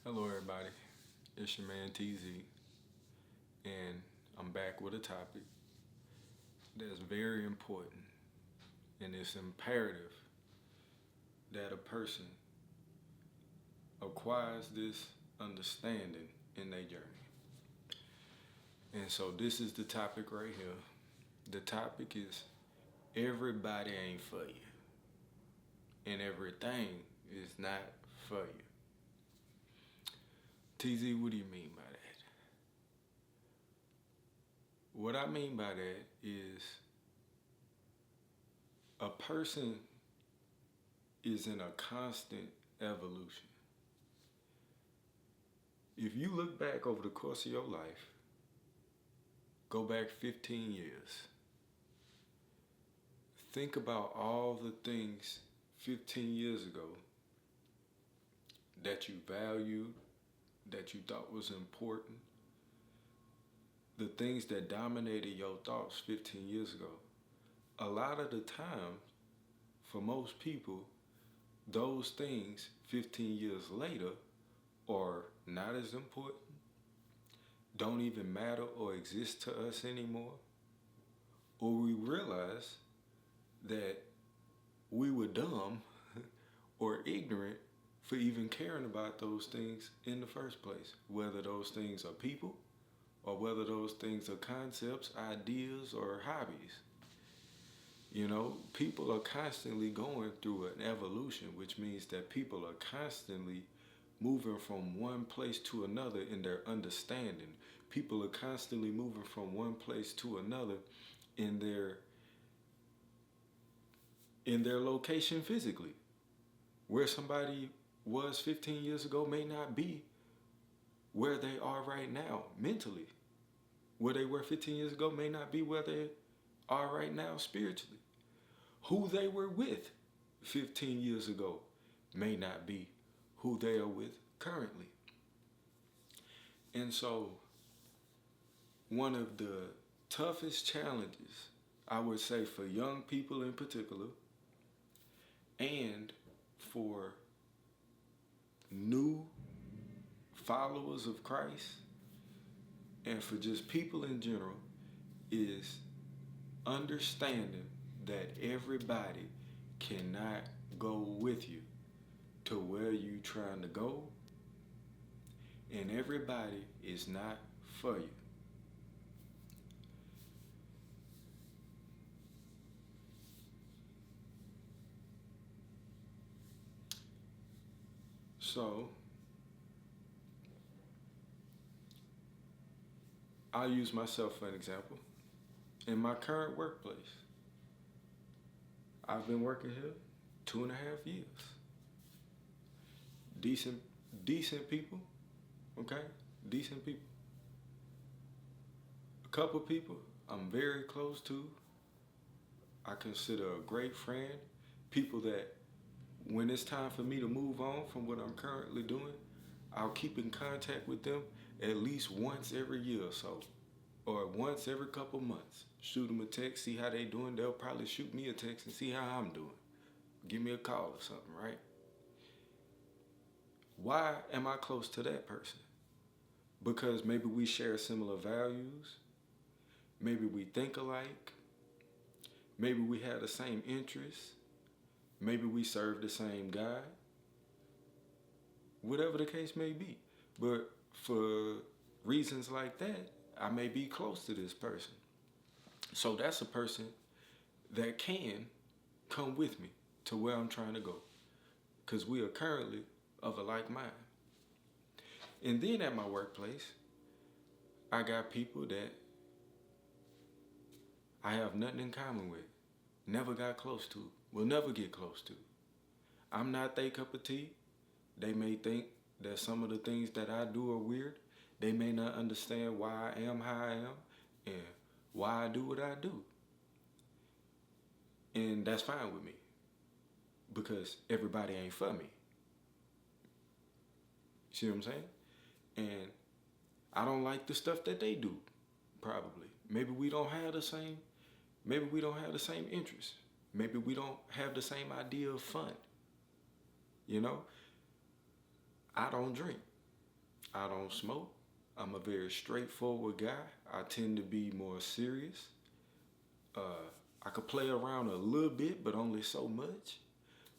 Hello, everybody. It's your man TZ, and I'm back with a topic that's very important, and it's imperative that a person acquires this understanding in their journey. And so, this is the topic right here. The topic is everybody ain't for you, and everything is not for you. TZ, what do you mean by that? What I mean by that is a person is in a constant evolution. If you look back over the course of your life, go back 15 years, think about all the things 15 years ago that you valued, that you thought was important, the things that dominated your thoughts 15 years ago. A lot of the time, for most people, those things 15 years later are not as important, don't even matter or exist to us anymore, or we realize that we were dumb or ignorant for even caring about those things in the first place, whether those things are people or whether those things are concepts, ideas, or hobbies. You know, people are constantly going through an evolution, which means that people are constantly moving from one place to another in their understanding. People are constantly moving from one place to another in their location physically. Where somebody was 15 years ago may not be where they are right now mentally. Where they were 15 years ago may not be where they are right now spiritually. Who they were with 15 years ago may not be who they are with currently. And so, one of the toughest challenges, I would say, for young people in particular, and for new followers of Christ, and for just people in general, is understanding that everybody cannot go with you to where you trying to go, and everybody is not for you. So, I'll use myself for an example. In my current workplace, I've been working here 2.5 years. Decent people, okay? Decent people. A couple people I'm very close to, I consider a great friend. People that when it's time for me to move on from what I'm currently doing, I'll keep in contact with them at least once every year or so, or once every couple months. Shoot them a text, see how they doing. They'll probably shoot me a text and see how I'm doing. Give me a call or something, right? Why am I close to that person? Because maybe we share similar values. Maybe we think alike. Maybe we have the same interests. Maybe we serve the same God. Whatever the case may be. But for reasons like that, I may be close to this person. So that's a person that can come with me to where I'm trying to go, because we are currently of a like mind. And then at my workplace, I got people that I have nothing in common with, never got close to, will never get close to. I'm not their cup of tea. They may think that some of the things that I do are weird. They may not understand why I am how I am and why I do what I do. And that's fine with me, because everybody ain't for me. See what I'm saying? And I don't like the stuff that they do, probably. Maybe we don't have the same interests. Maybe we don't have the same idea of fun. You know? I don't drink. I don't smoke. I'm a very straightforward guy. I tend to be more serious. I could play around a little bit, but only so much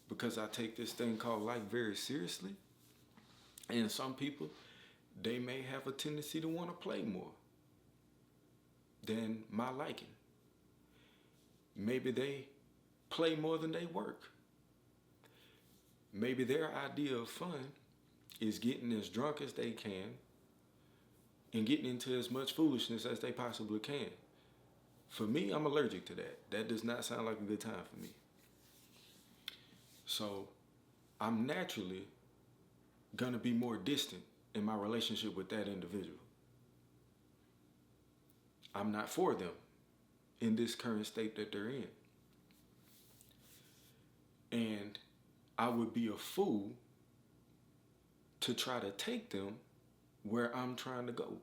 because I take this thing called life very seriously. And some people, they may have a tendency to want to play more than my liking. Maybe they play more than they work. Maybe their idea of fun is getting as drunk as they can and getting into as much foolishness as they possibly can. For me, I'm allergic to that. That does not sound like a good time for me. So I'm naturally going to be more distant in my relationship with that individual. I'm not for them in this current state that they're in. And I would be a fool to try to take them where I'm trying to go.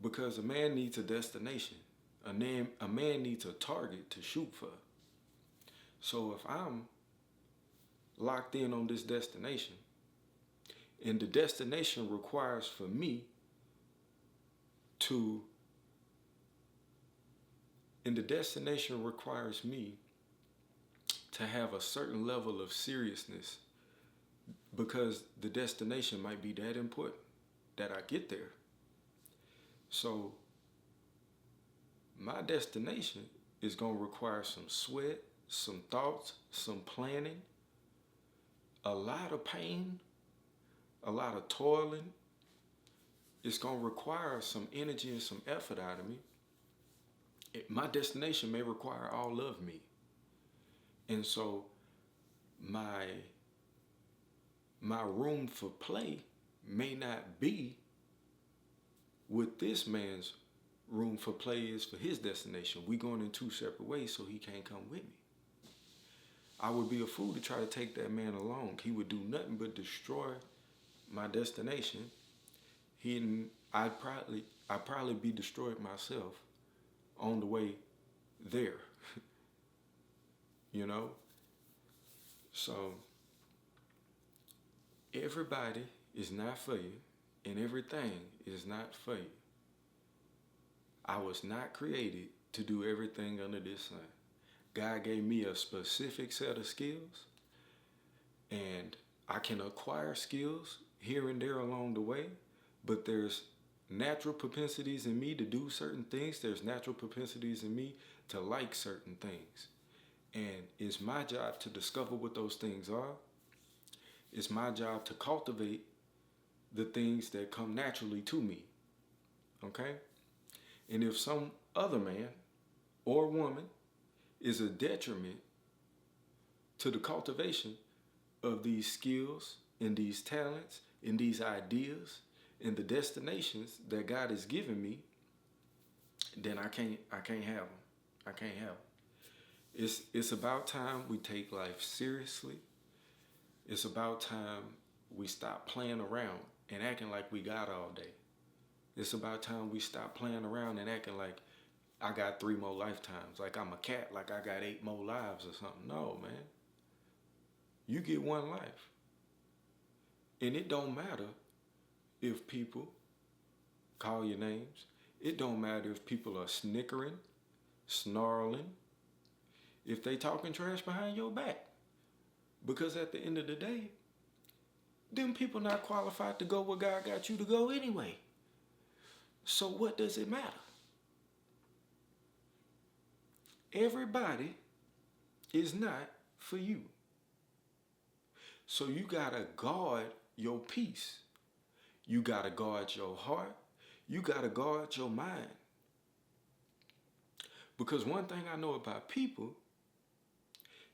Because a man needs a destination. A man needs a target to shoot for. So if I'm locked in on this destination, and the destination requires for me to, have a certain level of seriousness because the destination might be that important that I get there. So my destination is going to require some sweat, some thoughts, some planning, a lot of pain, a lot of toiling. It's going to require some energy and some effort out of me. My destination may require all of me. And so my room for play may not be what this man's room for play is for his destination. We going in two separate ways, so he can't come with me. I would be a fool to try to take that man along. He would do nothing but destroy my destination. I'd probably be destroyed myself on the way there. You know? So everybody is not for you, and everything is not for you. I was not created to do everything under this sun. God gave me a specific set of skills, and I can acquire skills here and there along the way, but there's natural propensities in me to do certain things. There's natural propensities in me to like certain things. And it's my job to discover what those things are. It's my job to cultivate the things that come naturally to me. Okay? And if some other man or woman is a detriment to the cultivation of these skills and these talents and these ideas and the destinations that God has given me, then I can't have them. I can't have them. It's about time we take life seriously. It's about time we stop playing around and acting like we got all day. It's about time we stop playing around and acting like I got 3 more lifetimes, like I'm a cat, like I got 8 more lives or something. No, man. You get one life. And it don't matter if people call your names. It don't matter if people are snickering, snarling, if they talking trash behind your back. Because at the end of the day, them people not qualified to go where God got you to go anyway. So what does it matter? Everybody is not for you. So you gotta guard your peace. You gotta guard your heart. You gotta guard your mind. Because one thing I know about people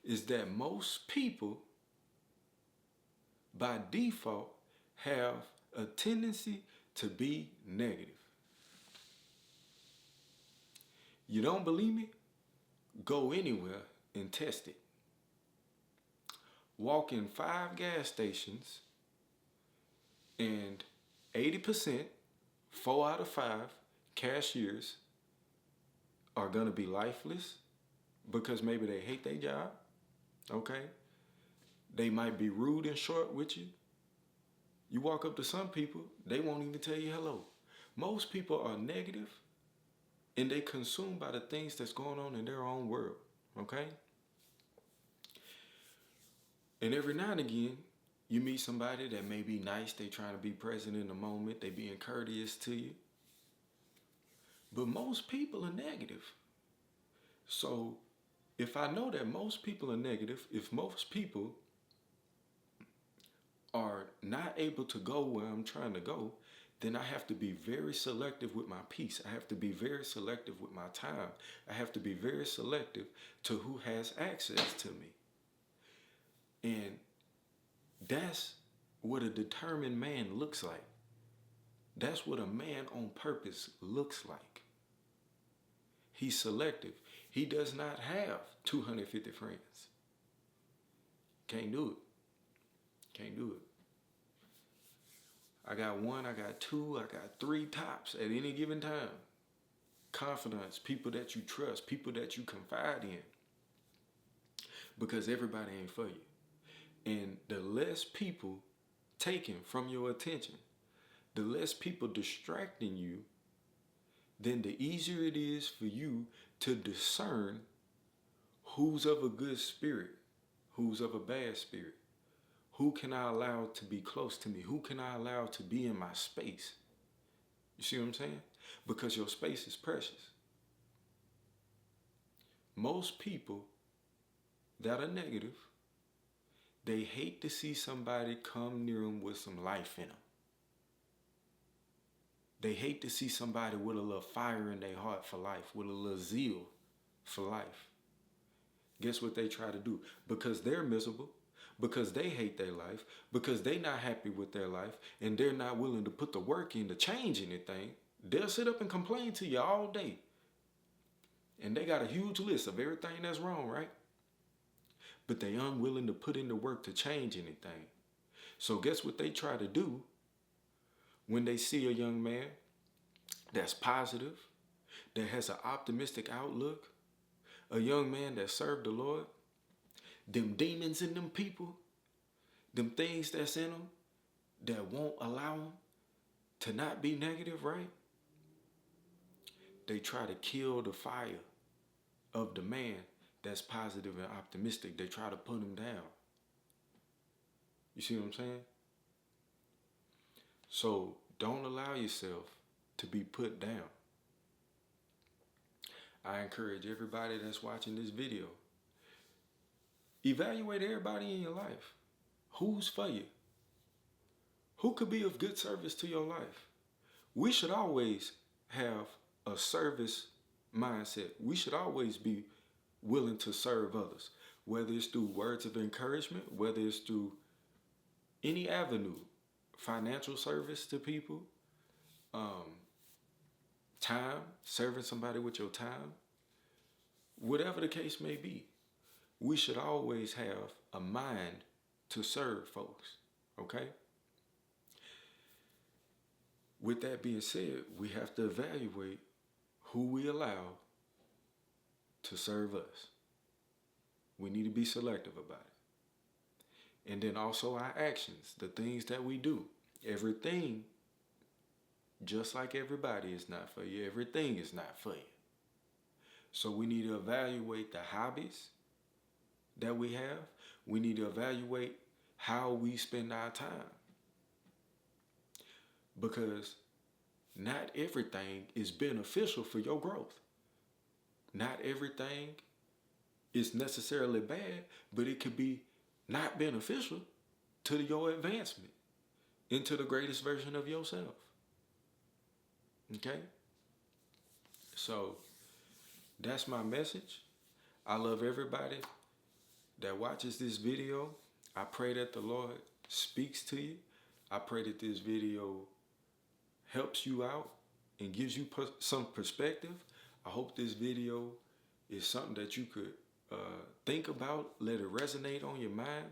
is that most people, by default, have a tendency to be negative. You don't believe me? Go anywhere and test it. Walk in 5 gas stations and 80%, 4 out of 5 cashiers are going to be lifeless because maybe they hate their job, okay? They might be rude and short with you. You walk up to some people, they won't even tell you hello. Most people are negative and they consumed by the things that's going on in their own world. Okay? And every now and again, you meet somebody that may be nice, they trying to be present in the moment, they being courteous to you. But most people are negative. So if I know that most people are negative, if most people are not able to go where I'm trying to go, then I have to be very selective with my peace. I have to be very selective with my time. I have to be very selective to who has access to me. And that's what a determined man looks like. That's what a man on purpose looks like. He's selective. He does not have 250 friends. Can't do it. Can't do it. I got one, I got two, I got three tops at any given time. Confidants, people that you trust, people that you confide in. Because everybody ain't for you. And the less people taken from your attention, the less people distracting you, then the easier it is for you to discern who's of a good spirit, who's of a bad spirit. Who can I allow to be close to me? Who can I allow to be in my space? You see what I'm saying? Because your space is precious. Most people that are negative, they hate to see somebody come near them with some life in them. They hate to see somebody with a little fire in their heart for life, with a little zeal for life. Guess what they try to do? Because they're miserable, because they hate their life, because they're not happy with their life, and they're not willing to put the work in to change anything, they'll sit up and complain to you all day. And they got a huge list of everything that's wrong, right? But they unwilling to put in the work to change anything. So guess what they try to do when they see a young man that's positive, that has an optimistic outlook, a young man that served the Lord, them demons in them people, them things that's in them that won't allow them to not be negative, right? They try to kill the fire of the man that's positive and optimistic. They try to put him down. You see what I'm saying? So don't allow yourself to be put down. I encourage everybody that's watching this video, evaluate everybody in your life. Who's for you? Who could be of good service to your life? We should always have a service mindset. We should always be willing to serve others, whether it's through words of encouragement, whether it's through any avenue, financial service to people, time, serving somebody with your time, whatever the case may be. We should always have a mind to serve folks, okay? With that being said, we have to evaluate who we allow to serve us. We need to be selective about it. And then also our actions, the things that we do. Everything, just like everybody, is not for you. Everything is not for you. So we need to evaluate the hobbies that we have. We need to evaluate how we spend our time. Because not everything is beneficial for your growth. Not everything is necessarily bad, but it could be not beneficial to your advancement into the greatest version of yourself. Okay? So that's my message. I love everybody that watches this video. I pray that the Lord speaks to you. I pray that this video helps you out and gives you some perspective. I hope this video is something that you could think about, let it resonate on your mind.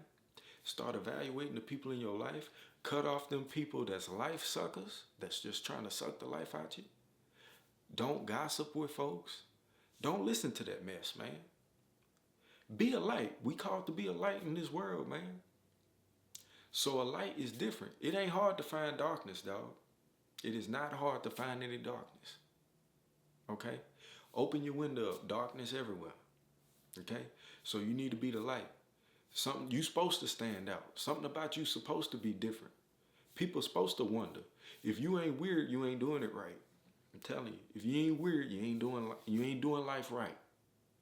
Start evaluating the people in your life. Cut off them people that's life suckers, that's just trying to suck the life out you. Don't gossip with folks. Don't listen to that mess, man. Be a light. We called to be a light in this world, man. So a light is different. It ain't hard to find darkness, dog. It is not hard to find any darkness. Okay? Open your window up. Darkness everywhere. Okay? So you need to be the light. Something you supposed to stand out. Something about you supposed to be different. People supposed to wonder. If you ain't weird, you ain't doing it right. I'm telling you. If you ain't weird, you ain't doing life right.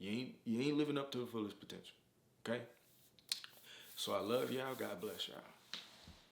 You ain't living up to the fullest potential. Okay? So I love y'all. God bless y'all.